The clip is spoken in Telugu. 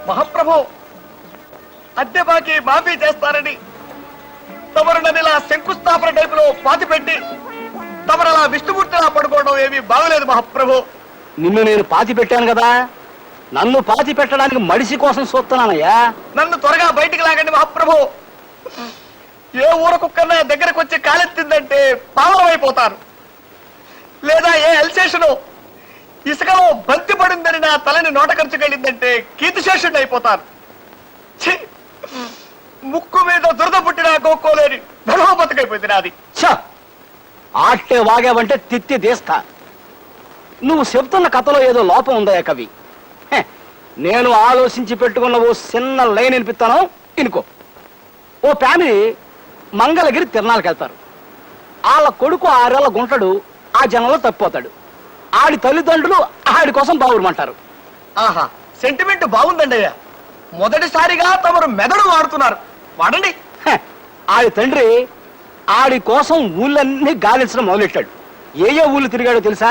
మహాప్రభు, అద్దె బాకీ మాఫీ చేస్తారని తమరు నన్ను శంకుస్థాపన టైపులో పాతి పెట్టి తమరలా విష్ణుమూర్తిలా పడుకోవడం ఏమీ బాగలేదు మహాప్రభు. నిన్ను నేను పాతి పెట్టాను కదా, నన్ను పాతి పెట్టడానికి మడిసి కోసం చూస్తున్నానయ్యా. నన్ను త్వరగా బయటికి లాగండి మహాప్రభు. ఏ ఊర కుక్కన్నా దగ్గరకు వచ్చి కాలెత్తిందంటే పావనం అయిపోతాను. లేదా ఏ ఎల్సేషను ఇసుకలో బంతి పడిందని నా తలని నోట ఖర్చుకెళ్ళిందంటే కీర్తిశేషుడిని అయిపోతాను. ముక్కు మీద దురద పుట్టిన గోక్కోలేని ధర్మ బతుకైపోయింది నాది. ఆట్టే వాగావంటే తిత్తి తీస్తా. నువ్వు చెప్తున్న కథలో ఏదో లోపం ఉందయ్యా కవి. నేను ఆలోచించి పెట్టుకున్న ఓ చిన్న లైన్ వినిపిస్తాను, ఇనుకో. ఓ ఫ్యామిలీ మంగళగిరి తిరణాలకు వెళ్తారు. వాళ్ళ కొడుకు 6 ఏళ్ల గుంటడు ఆ జనంలో తప్పిపోతాడు. ఆడి తల్లిదండ్రులు ఆడి కోసం బావురమంటారు. ఆహా, సెంటిమెంట్ బాగుందండి అయ్యా. మొదటిసారిగా తమరు మెదడు వాడుతున్నారు, వాడండి. ఆడి తండ్రి ఆడి కోసం ఊళ్ళన్నీ గాలించడం మొదలెట్టాడు. ఏ ఊళ్ళు తిరిగాడో తెలుసా?